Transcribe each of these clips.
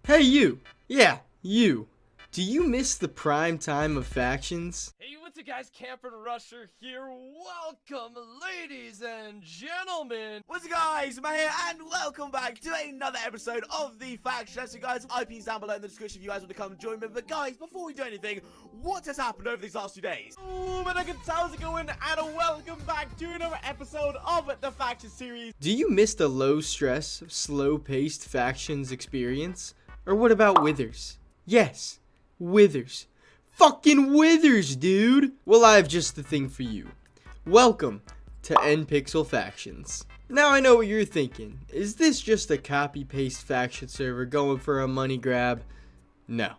Hey you! Yeah, you. Do you miss the prime time of factions? Hey, what's up guys, Camper Rusher here. Welcome, ladies and gentlemen. What's up guys, Matt here, and welcome back to another episode of the Faction. So guys, IP's down below in the description if you guys want to come join me. But guys, before we do anything, what has happened over these last 2 days? How's it going? And welcome back to another episode of the Faction series. Do you miss the low stress, slow paced factions experience? Or what about Withers? Yes, Withers. Fucking Withers, dude! Well, I have just the thing for you. Welcome to NPixel Factions. Now I know what you're thinking. Is this just a copy-paste faction server going for a money grab? No.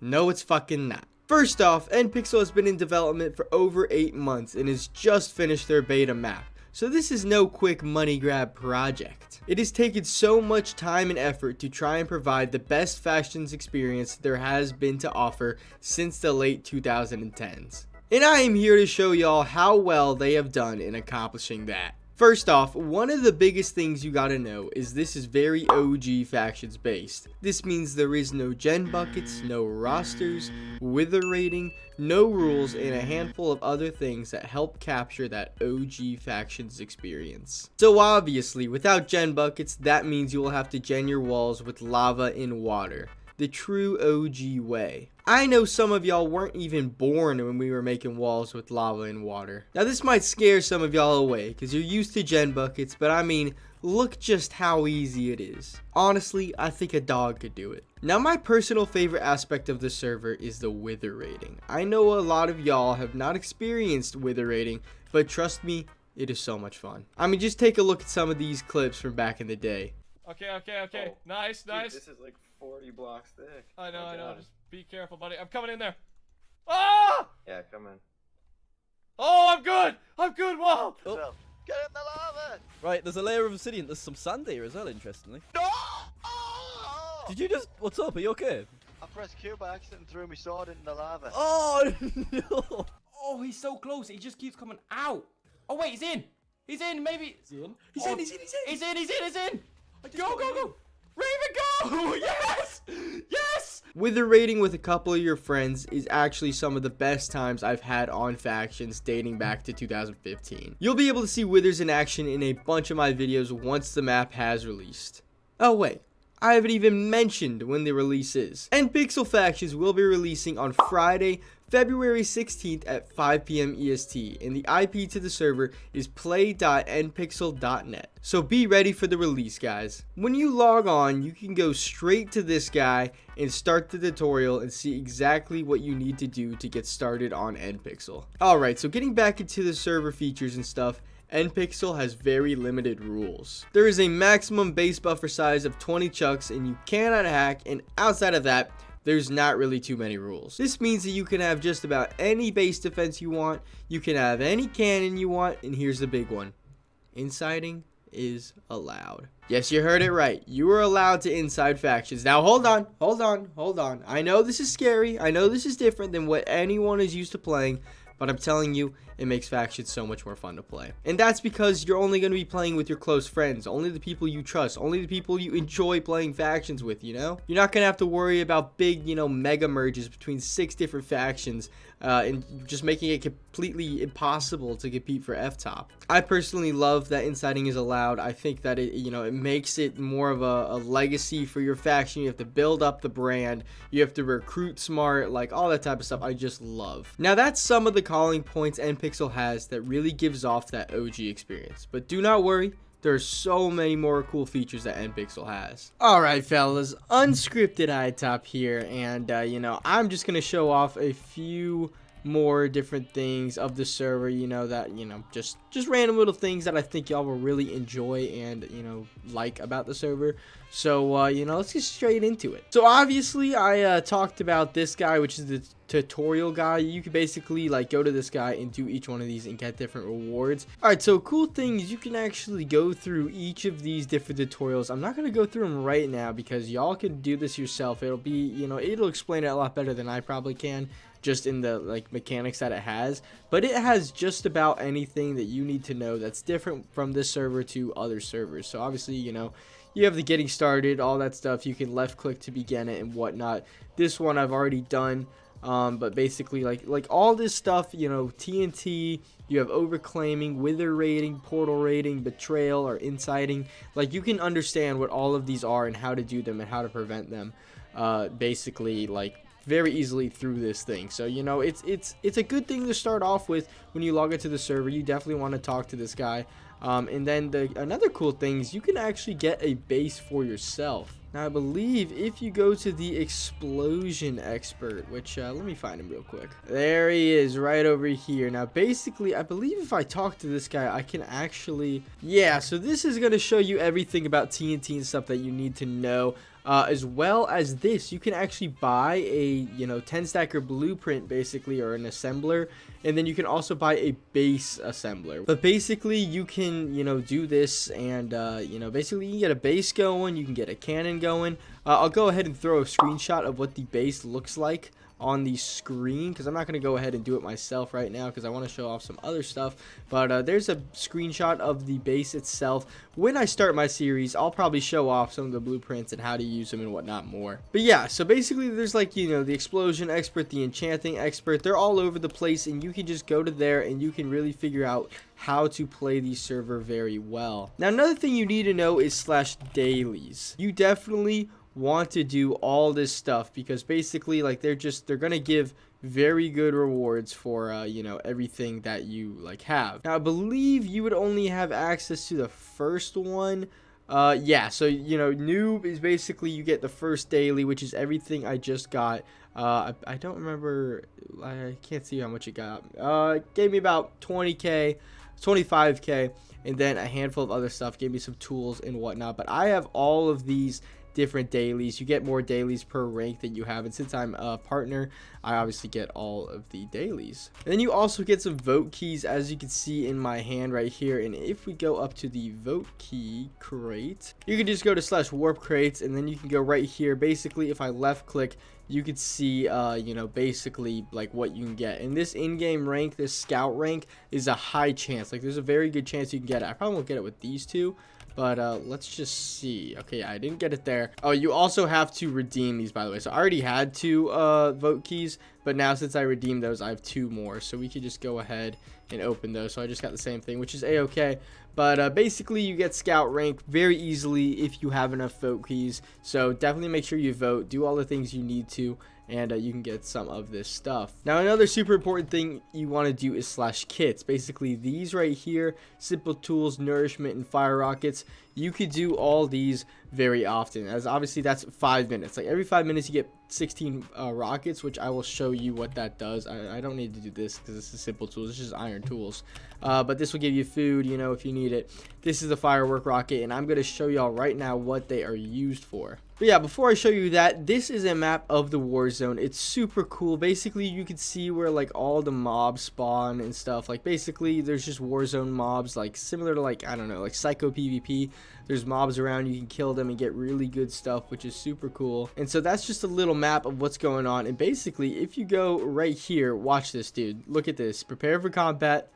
No, it's fucking not. First off, NPixel has been in development for over 8 months and has just finished their beta map. So this is no quick money grab project. It has taken so much time and effort to try and provide the best factions experience there has been to offer since the late 2010s. And I am here to show y'all how well they have done in accomplishing that. First off, one of the biggest things you gotta know is this is very OG factions based. This means there is no gen buckets, no rosters, wither rating, no rules, and a handful of other things that help capture that OG factions experience. So obviously, without gen buckets, that means you will have to gen your walls with lava and water. The true OG way. I know some of y'all weren't even born when we were making walls with lava and water. Now this might scare some of y'all away because you're used to gen buckets, but I mean, look just how easy it is. Honestly, I think a dog could do it. Now my personal favorite aspect of the server is the wither rating. I know a lot of y'all have not experienced wither rating, but trust me, it is so much fun. I mean, just take a look at some of these clips from back in the day. Okay. Oh, Nice. dude, this is like 40 blocks thick. I know. God. Just be careful, buddy. I'm coming in there. Ah! Yeah, come in. Oh, I'm good. Whoa. Oh. Get in the lava! Right, there's a layer of obsidian. There's some sand here as well, interestingly. No! Oh! Did you just... What's up? Are you okay? I pressed Q by accident and threw my sword into the lava. Oh, no! Oh, he's so close. He just keeps coming out. Oh, wait, he's in. He's in, maybe. He's in. He's in. He's in. Go. Raven, go! Yes! Yes! Wither raiding with a couple of your friends is actually some of the best times I've had on factions dating back to 2015. You'll be able to see withers in action in a bunch of my videos once the map has released. Oh wait, I haven't even mentioned when the release is. NPixel Factions will be releasing on Friday, February 16th at 5 p.m. EST, and the IP to the server is play.npixel.net. So be ready for the release, guys. When you log on, you can go straight to this guy and start the tutorial and see exactly what you need to do to get started on NPixel. Alright, so getting back into the server features and stuff, NPixel has very limited rules. There is a maximum base buffer size of 20 chucks and you cannot hack, and outside of that, there's not really too many rules. This means that you can have just about any base defense you want, you can have any cannon you want, and here's the big one. Inciting is allowed. Yes, you heard it right. You are allowed to inside factions. Now hold on. I know this is scary. I know this is different than what anyone is used to playing, but I'm telling you, it makes factions so much more fun to play. And that's because you're only going to be playing with your close friends, only the people you trust, only the people you enjoy playing factions with, you know? You're not going to have to worry about big, mega merges between 6 different factions and just making it completely impossible to compete for F-top. I personally love that inciting is allowed. I think that it makes it more of a legacy for your faction. You have to build up the brand, you have to recruit smart, like all that type of stuff. I just love. Now that's some of the calling points NPixel has that really gives off that OG experience. But do not worry, there's so many more cool features that NPixel has. Alright fellas, unscripted iTop here, and I'm just gonna show off a few more different things of the server, just random little things that I think y'all will really enjoy and like about the server. So let's get straight into it. So obviously I talked about this guy, which is the tutorial guy. You can basically go to this guy and do each one of these and get different rewards. Alright, so cool thing is you can actually go through each of these different tutorials. I'm not going to go through them right now because y'all can do this yourself. It'll be, it'll explain it a lot better than I probably can, just in the mechanics that it has. But it has just about anything that you need to know that's different from this server to other servers. So obviously, You have the getting started, all that stuff. You can left click to begin it and whatnot. This one I've already done. But basically, like all this stuff, you know, TNT, you have overclaiming, wither raiding, portal raiding, betrayal, or inciting. Like, you can understand what all of these are and how to do them and how to prevent them. Basically, like, very easily through this thing. So, you know, it's a good thing to start off with when you log into the server. You definitely want to talk to this guy. And then another cool thing is you can actually get a base for yourself. Now, I believe if you go to the explosion expert, which let me find him real quick. There he is, right over here. Now, basically, I believe if I talk to this guy, I can actually, yeah, so this is going to show you everything about TNT and stuff that you need to know. As well as this, you can actually buy a, you know, 10 stacker blueprint basically, or an assembler, and then you can also buy a base assembler. But basically, you can, you know, do this, and you know, basically you can get a base going, you can get a cannon going. I'll go ahead and throw a screenshot of what the base looks like on the screen, because I'm not going to go ahead and do it myself right now because I want to show off some other stuff. But there's a screenshot of the base itself. When I start my series, I'll probably show off some of the blueprints and how to use them and whatnot more. But yeah, so basically there's, like, you know, the explosion expert, the enchanting expert. They're all over the place, and you can just go to there and you can really figure out how to play the server very well. Now, another thing you need to know is /dailies. You definitely want to do all this stuff because basically, like, they're gonna give very good rewards for you know, everything that you like have. Now, I believe you would only have access to the first one. Yeah, so, you know, noob is basically you get the first daily, which is everything I just got. I don't remember, I can't see how much it got. It gave me about 20k, 25k, and then a handful of other stuff, gave me some tools and whatnot. But I have all of these different dailies. You get more dailies per rank that you have, and since I'm a partner, I obviously get all of the dailies. And then you also get some vote keys, as you can see in my hand right here. And if we go up to the vote key crate, you can just go to /warp crates, and then you can go right here. Basically, if I left click, you could see you know, basically like what you can get. And this in-game rank, this scout rank, is a high chance, like there's a very good chance you can get it. I probably won't get it with these two, but let's just see. Okay, I didn't get it there. Oh, you also have to redeem these, by the way. So I already had 2 vote keys, but now since I redeemed those, I have 2 more. So we could just go ahead and open those. So I just got the same thing, which is a-okay. But basically, you get scout rank very easily if you have enough vote keys. So definitely make sure you vote, do all the things you need to, and you can get some of this stuff. Now, another super important thing you want to do is /kits. Basically, these right here, simple tools, nourishment, and fire rockets. You could do all these very often, as obviously that's 5 minutes. Like every 5 minutes you get 16 rockets, which I will show you what that does. I don't need to do this because this is simple tools, it's just iron tools. But this will give you food, you know, if you need it. This is the firework rocket, and I'm going to show y'all right now what they are used for. But yeah, before I show you that, this is a map of the Warzone. It's super cool. Basically, you can see where like all the mobs spawn and stuff. Like basically, there's just Warzone mobs, like similar to, like, I don't know, like Psycho PvP. There's mobs around, you can kill them and get really good stuff, which is super cool. And so that's just a little map of what's going on. And basically, if you go right here, watch this, dude. Look at this. Prepare for combat.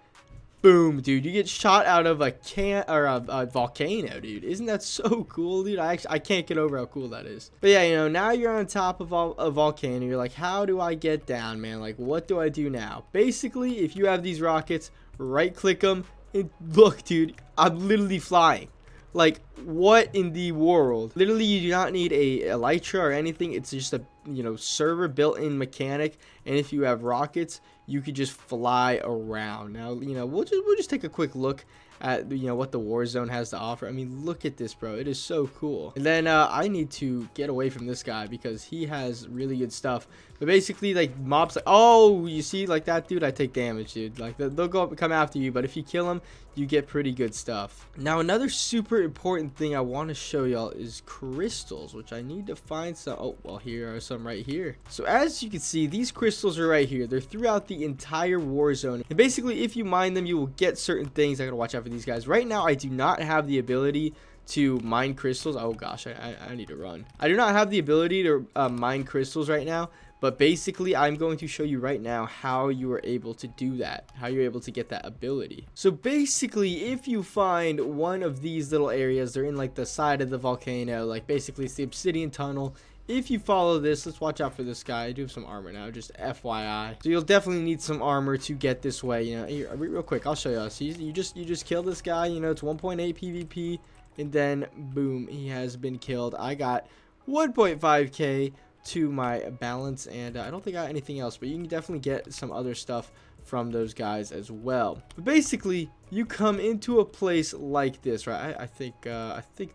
Boom, dude, you get shot out of a volcano, dude. Isn't that so cool, dude? I can't get over how cool that is. But yeah, you know, now you're on top of a volcano. You're like, how do I get down, man? Like, what do I do now? Basically, if you have these rockets, right click them, and look, dude, I'm literally flying. Like, what in the world? Literally, you do not need a elytra or anything. It's just a, you know, server built-in mechanic. And if you have rockets, you could just fly around. Now, you know, we'll just take a quick look at, you know, what the Warzone has to offer. I mean, look at this, bro. It is so cool. And then I need to get away from this guy because he has really good stuff. But basically, like, mobs, like, oh, you see, like that dude, I take damage, dude. Like, they'll go up and come after you, but if you kill him, you get pretty good stuff. Now, another super important thing I want to show y'all is crystals, which I need to find some. Oh, well, here are some right here. So as you can see, these crystals are right here. They're throughout the entire Warzone. And basically, if you mine them, you will get certain things. I gotta watch out for these guys. Right now, I do not have the ability to mine crystals. Oh gosh, I need to run. I do not have the ability to mine crystals right now, But basically, I'm going to show you right now how you are able to do that, how you're able to get that ability. So basically, if you find one of these little areas, they're in like the side of the volcano, like basically it's the obsidian tunnel. If you follow this, let's watch out for this guy. I do have some armor now, just FYI. So you'll definitely need some armor to get this way. You know, here, real quick, I'll show you. See, you just kill this guy. You know, it's 1.8 PvP, and then boom, he has been killed. I got 1.5k to my balance, and I don't think I got anything else, but you can definitely get some other stuff from those guys as well. But basically, you come into a place like this, right? I think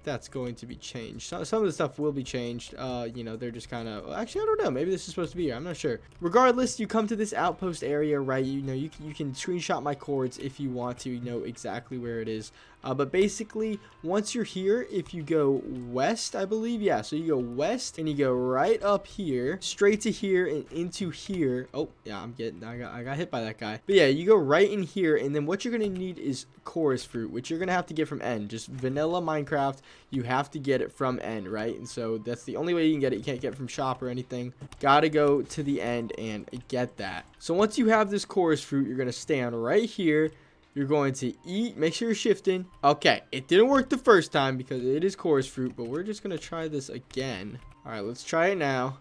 that's going to be changed. Some of the stuff will be changed. You know, they're just kind of, actually, I don't know, maybe this is supposed to be here, I'm not sure. Regardless, you come to this outpost area, right? You know, you can screenshot my cords if you want to know exactly where it is. But basically, once you're here, if you go west, I believe, yeah, so you go west and you go right up here, straight to here and into here. Oh yeah, I got hit by that guy. But yeah, you go right in here, and then what you're gonna need is chorus fruit, which you're gonna have to get from N. Just vanilla Minecraft, you have to get it from N, right? And so that's the only way you can get it. You can't get it from shop or anything. Gotta go to the end and get that. So once you have this chorus fruit, you're gonna stand right here. You're going to eat. Make sure you're shifting. Okay, it didn't work the first time because it is chorus fruit, but we're just going to try this again. All right, let's try it now.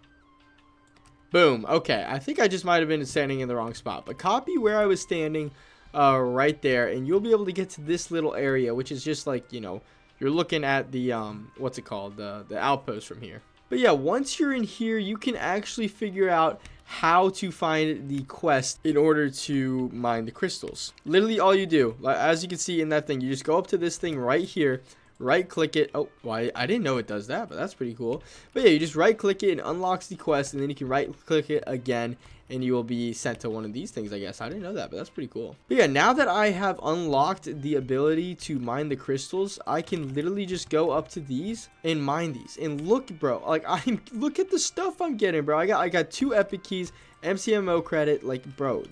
Boom. Okay, I think I just might have been standing in the wrong spot, but copy where I was standing right there, and you'll be able to get to this little area, which is just like, you know, you're looking at the, what's it called? The outpost from here. But yeah, once you're in here, you can actually figure out how to find the quest in order to mine the crystals. Literally all you do, as you can see in that thing, you just go up to this thing right here, right click it. Oh, well, I didn't know it does that, but that's pretty cool. But yeah, you just right click it and unlocks the quest, and then you can right click it again and you will be sent to one of these things, I guess. I didn't know that, but that's pretty cool. But yeah, now that I have unlocked the ability to mine the crystals, I can literally just go up to these and mine these. And look, bro, like look at the stuff I'm getting, bro. I got 2 epic keys, MCMO credit. Like, bro,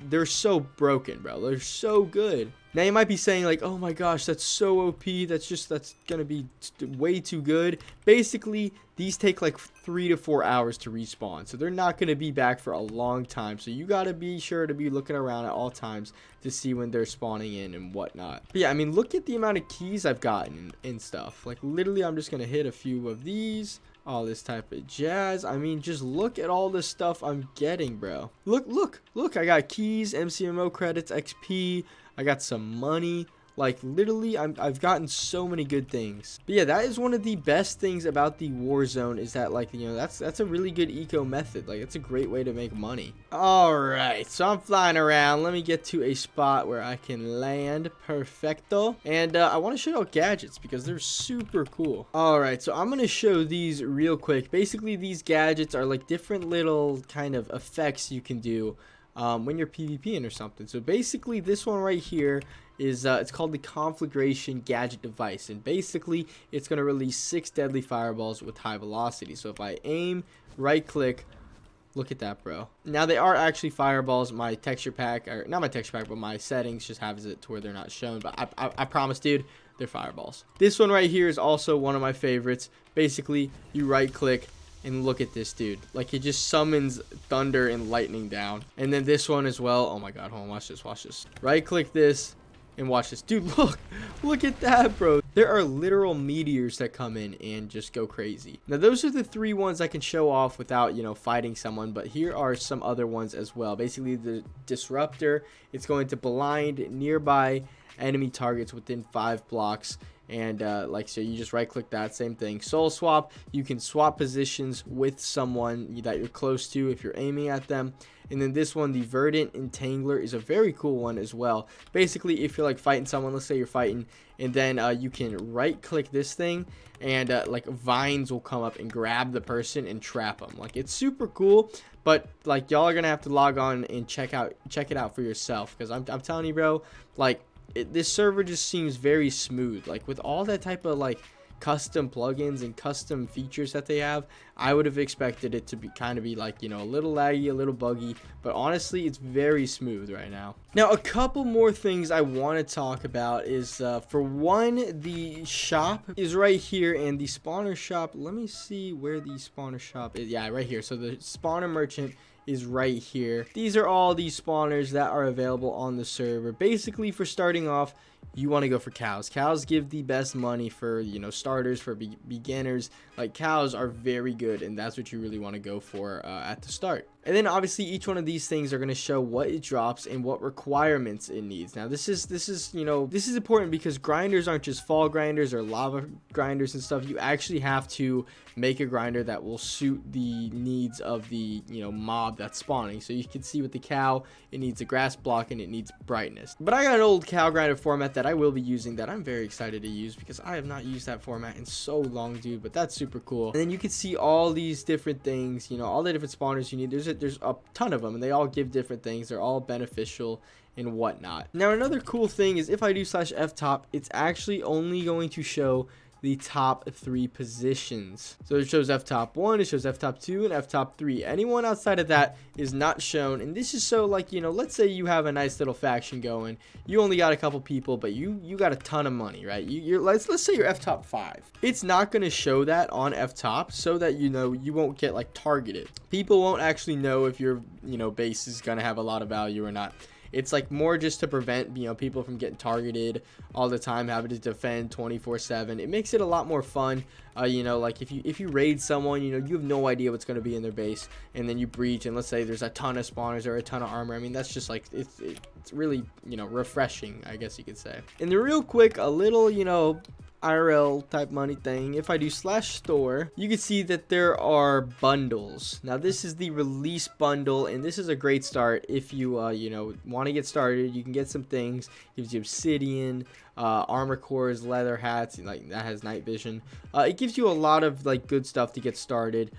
they're so broken, bro. They're so good. Now you might be saying like, oh my gosh, that's so OP. That's gonna be way too good. Basically, these take like 3 to 4 hours to respawn, so they're not gonna be back for a long time. So you gotta be sure to be looking around at all times to see when they're spawning in and whatnot. But yeah, I mean, look at the amount of keys I've gotten and stuff. Like literally, I'm just gonna hit a few of these. All this type of jazz. I mean, just look at all this stuff I'm getting, bro. Look. I got keys, MCMO credits, XP. I got some money. Like literally, I've gotten so many good things. But yeah, that is one of the best things about the Warzone, is that, like, you know, that's a really good eco method. Like, it's a great way to make money. All right, so I'm flying around. Let me get to a spot where I can land. Perfecto. And I want to show you gadgets because they're super cool. All right, so I'm gonna show these real quick. Basically, these gadgets are like different little kind of effects you can do when you're PvPing or something. So basically, this one right here is it's called the Conflagration Gadget Device, and basically it's going to release 6 deadly fireballs with high velocity. So if I aim, right click, look at that, bro. Now they are actually fireballs. My texture pack, or not my texture pack, but my settings just has it to where they're not shown, but I promise, dude, they're fireballs. This one right here is also one of my favorites. Basically, you right click and look at this, dude. Like, it just summons thunder and lightning down. And then this one as well. Oh my god, hold on, watch this. Right click this and watch this, dude. Look at that, bro. There are literal meteors that come in and just go crazy. Now those are the 3 ones I can show off without, you know, fighting someone, but here are some other ones as well. Basically, the disruptor, it's going to blind nearby enemy targets within 5 blocks. And like, so you just right click that, same thing. Soul swap, you can swap positions with someone that you're close to if you're aiming at them. And then this one, the Verdant Entangler, is a very cool one as well. Basically, if you're like fighting someone, let's say you're fighting, and then you can right click this thing, and like vines will come up and grab the person and trap them. Like, it's super cool, but like, y'all are gonna have to log on and check it out for yourself, because I'm telling you, bro, like, this server just seems very smooth. Like, with all that type of like custom plugins and custom features that they have, I would have expected it to be kind of be like, you know, a little laggy, a little buggy, but honestly it's very smooth right now. Now a couple more things I want to talk about is for one, the shop is right here, and the spawner shop, let me see where the spawner shop is. Yeah, right here. So the spawner merchant is right here. These are all these spawners that are available on the server. Basically, for starting off, you want to go for cows. Cows give the best money for, you know, starters, for beginners. Like, cows are very good, and that's what you really want to go for at the start. And then obviously each one of these things are going to show what it drops and what requirements it needs. Now this is you know, this is important because grinders aren't just fall grinders or lava grinders and stuff. You actually have to make a grinder that will suit the needs of the, you know, mob that's spawning. So you can see with the cow, it needs a grass block and it needs brightness. But I got an old cow grinder format that I will be using that I'm very excited to use because I have not used that format in so long, dude. But that's super cool. And then you can see all these different things, you know, all the different spawners you need. There's a ton of them, and they all give different things. They're all beneficial and whatnot. Now another cool thing is if I do /ftop, it's actually only going to show the top 3 positions. So it shows ftop 1, it shows ftop 2, and ftop 3. Anyone outside of that is not shown. And this is so, like, you know, let's say you have a nice little faction going. You only got a couple people, but you got a ton of money, right? Let's say you're ftop 5. It's not going to show that on ftop so that, you know, you won't get like targeted. People won't actually know if your, you know, base is going to have a lot of value or not. It's like more just to prevent, you know, people from getting targeted all the time, having to defend 24/7. It makes it a lot more fun. You know, like if you raid someone, you know, you have no idea what's going to be in their base, and then you breach, and let's say there's a ton of spawners or a ton of armor. I mean, that's just like it's really, you know, refreshing, I guess you could say. And then real quick, a little, you know, IRL type money thing. If I do /store, you can see that there are bundles. Now this is the release bundle, and this is a great start if you you know, want to get started. You can get some things. It gives you obsidian, armor cores, leather hats, like that has night vision. It gives you a lot of like good stuff to get started.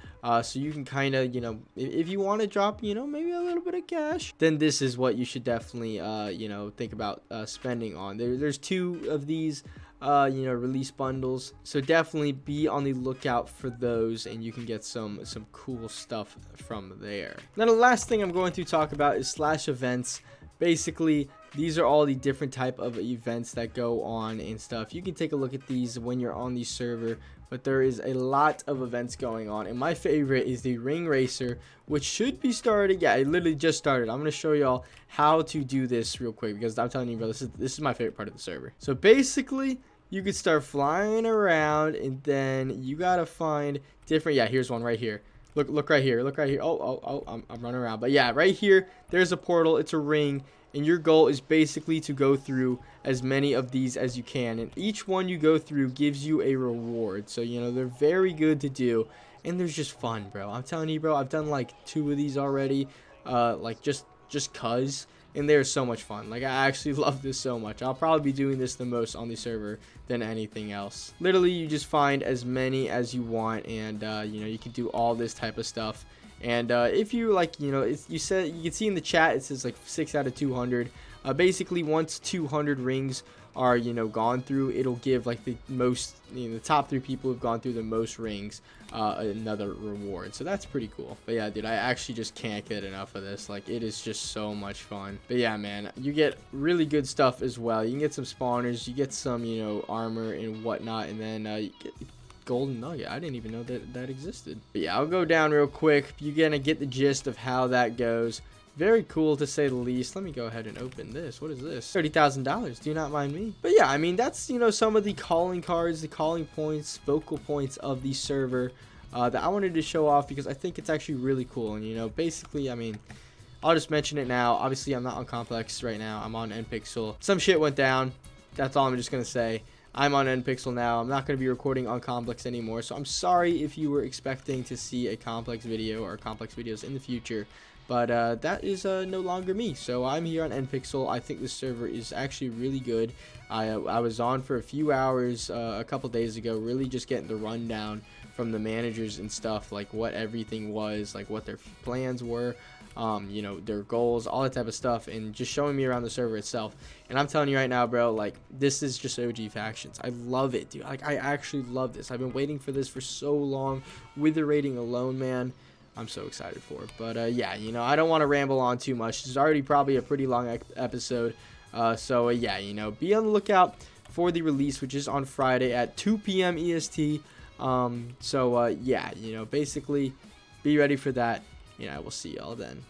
So you can kind of, you know, if you want to drop, you know, maybe a little bit of cash, then this is what you should definitely you know, think about spending on. There's 2 of these you know, release bundles, so definitely be on the lookout for those, and you can get some cool stuff from there. Now the last thing I'm going to talk about is /events. Basically, these are all the different type of events that go on and stuff. You can take a look at these when you're on the server, but there is a lot of events going on, and my favorite is the ring racer, which should be started. Yeah, it literally just started. I'm going to show y'all how to do this real quick because I'm telling you, bro, this is my favorite part of the server. So basically, you could start flying around, and then you got to find different, yeah, here's one right here. Look right here. Look right here. Oh, I'm running around. But yeah, right here, there's a portal. It's a ring. And your goal is basically to go through as many of these as you can. And each one you go through gives you a reward. So, you know, they're very good to do. And they're just fun, bro. I'm telling you, bro, I've done like 2 of these already. Like just cuz. And they're so much fun. Like, I actually love this so much. I'll probably be doing this the most on the server than anything else. Literally, you just find as many as you want, and you know, you can do all this type of stuff. And if you like, you know, you can see in the chat it says like 6 out of 200. Basically, once 200 rings are, you know, gone through, it'll give like the most, you know, the top 3 people who've gone through the most rings another reward. So that's pretty cool. But yeah, dude, I actually just can't get enough of this. Like, it is just so much fun. But yeah, man, you get really good stuff as well. You can get some spawners, you get some, you know, armor and whatnot, and then you get golden nugget. I didn't even know that existed. But yeah, I'll go down real quick. You're gonna get the gist of how that goes. Very cool, to say the least. Let me go ahead and open this. What is this? $30,000. Do not mind me. But yeah, I mean, that's, you know, some of the calling cards, the calling points, vocal points of the server that I wanted to show off because I think it's actually really cool. And, you know, basically, I mean, I'll just mention it now. Obviously, I'm not on Complex right now. I'm on NPixel. Some shit went down. That's all I'm just going to say. I'm on NPixel now. I'm not going to be recording on Complex anymore. So I'm sorry if you were expecting to see a Complex video or Complex videos in the future. But that is no longer me. So I'm here on NPixel. I think this server is actually really good. I was on for a few hours a couple days ago, really just getting the rundown from the managers and stuff, like what everything was, like what their plans were. you know, their goals, all that type of stuff, and just showing me around the server itself. And I'm telling you right now, bro, like, this is just OG Factions. I love it, dude. Like, I actually love this. I've been waiting for this for so long. With the rating alone, man, I'm so excited for it. But yeah, you know, I don't want to ramble on too much. This is already probably a pretty long episode. So yeah, you know, be on the lookout for the release, which is on Friday at 2 p.m. EST. Yeah, you know, basically be ready for that. You know, we'll see y'all then.